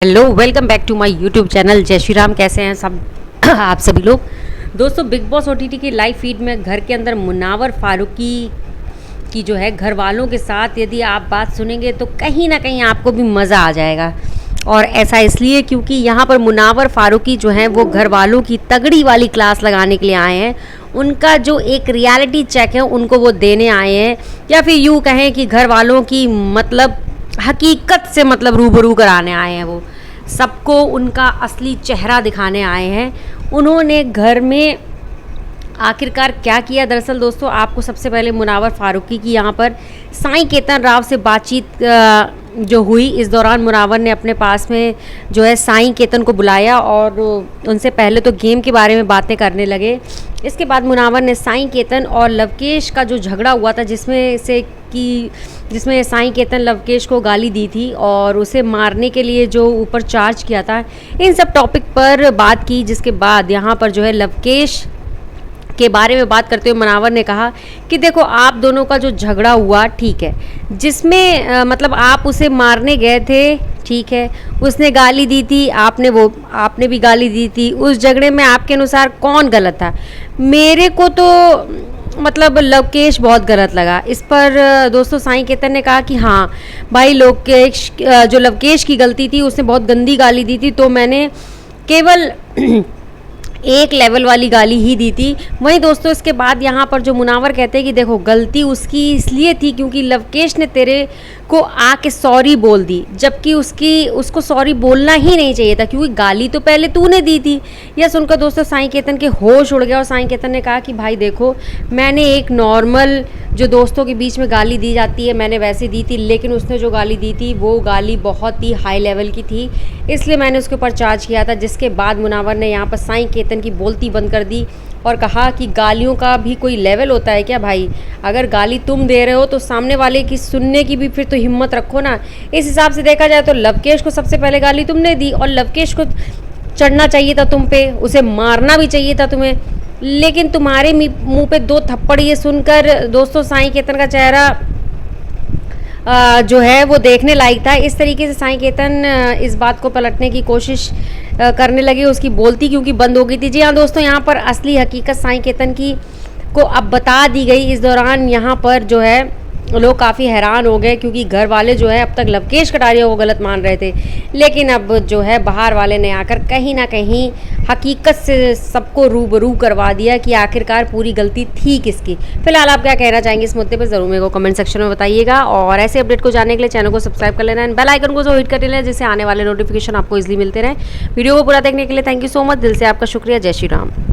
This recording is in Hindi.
Hello, welcome back to my YouTube channel. जय श्री राम। कैसे हैं सब आप सभी लोग। दोस्तों, बिग बॉस ओटीटी की लाइव फीड में घर के अंदर मुनावर फारूकी की जो है घर वालों के साथ यदि आप बात सुनेंगे तो कहीं ना कहीं आपको भी मज़ा आ जाएगा। और ऐसा इसलिए क्योंकि यहाँ पर मुनावर फारूकी जो हैं वो घर वालों की तगड़ी वाली क्लास लगाने के लिए आए हैं। उनका जो एक रियलिटी चेक है उनको वो देने आए हैं, या फिर यूँ कहें कि घर वालों की मतलब हकीकत से मतलब रूबरू कराने आए हैं। वो सबको उनका असली चेहरा दिखाने आए हैं। उन्होंने घर में आखिरकार क्या किया। दरअसल दोस्तों, आपको सबसे पहले मुनावर फारूकी की यहाँ पर साईं केतन राव से बातचीत जो हुई, इस दौरान मुनावर ने अपने पास में जो है साईं केतन को बुलाया और उनसे पहले तो गेम के बारे में बातें करने लगे। इसके बाद मुनावर ने साईं केतन और लवकेश का जो झगड़ा हुआ था जिसमें साईं केतन लवकेश को गाली दी थी और उसे मारने के लिए जो ऊपर चार्ज किया था, इन सब टॉपिक पर बात की। जिसके बाद यहाँ पर जो है लवकेश के बारे में बात करते हुए मुनावर ने कहा कि देखो, आप दोनों का जो झगड़ा हुआ ठीक है, जिसमें मतलब आप उसे मारने गए थे, ठीक है, उसने गाली दी थी, आपने भी गाली दी थी। उस झगड़े में आपके अनुसार कौन गलत था? मेरे को तो मतलब लवकेश बहुत गलत लगा। इस पर दोस्तों साईं केतन ने कहा कि हाँ भाई, लवकेश जो लवकेश की गलती थी, उसने बहुत गंदी गाली दी थी, तो मैंने केवल एक लेवल वाली गाली ही दी थी। वहीं दोस्तों, इसके बाद यहाँ पर जो मुनावर कहते हैं कि देखो, गलती उसकी इसलिए थी क्योंकि लवकेश ने तेरे को आके सॉरी बोल दी, जबकि उसको सॉरी बोलना ही नहीं चाहिए था क्योंकि गाली तो पहले तूने दी थी। यह सुनकर दोस्तों साईं केतन के होश उड़ गया और साईं केतन ने कहा कि भाई देखो, मैंने एक नॉर्मल जो दोस्तों के बीच में गाली दी जाती है मैंने वैसे दी थी, लेकिन उसने जो गाली दी थी वो गाली बहुत ही हाई लेवल की थी, इसलिए मैंने उसके ऊपर चार्ज किया था। जिसके बाद मुनावर ने यहाँ पर साईं केतन की बोलती बंद कर दी और कहा कि गालियों का भी कोई लेवल होता है क्या भाई? अगर गाली तुम दे रहे हो तो सामने वाले की सुनने की भी फिर तो हिम्मत रखो ना। इस हिसाब से देखा जाए तो लवकेश को सबसे पहले गाली तुमने दी और लवकेश को चढ़ना चाहिए था तुम पे, उसे मारना भी चाहिए था तुम्हें, लेकिन तुम्हारे मुंह पे दो थप्पड़। ये सुनकर दोस्तों साईं केतन का चेहरा जो है वो देखने लायक था। इस तरीके से साईं केतन इस बात को पलटने की कोशिश करने लगे, उसकी बोलती क्योंकि बंद हो गई थी। जी हाँ दोस्तों, यहाँ पर असली हकीकत साईं केतन की को अब बता दी गई। इस दौरान यहाँ पर जो है लोग काफ़ी हैरान हो गए क्योंकि घर वाले जो है अब तक लवकेश कटारिया को गलत मान रहे थे, लेकिन अब जो है बाहर वाले ने आकर कहीं ना कहीं हकीकत से सबको रूबरू करवा दिया कि आखिरकार पूरी गलती थी किसकी। फिलहाल आप क्या कहना चाहेंगे इस मुद्दे पर ज़रूर मेरे को कमेंट सेक्शन में बताइएगा। और ऐसे अपडेट को जानने के लिए चैनल को सब्सक्राइब कर लेना एंड बेल आइकन को जो हिट कर लेना, जिससे आने वाले नोटिफिकेशन आपको इजीली मिलते रहें। वीडियो को पूरा देखने के लिए थैंक यू सो मच। दिल से आपका शुक्रिया। जय श्री राम।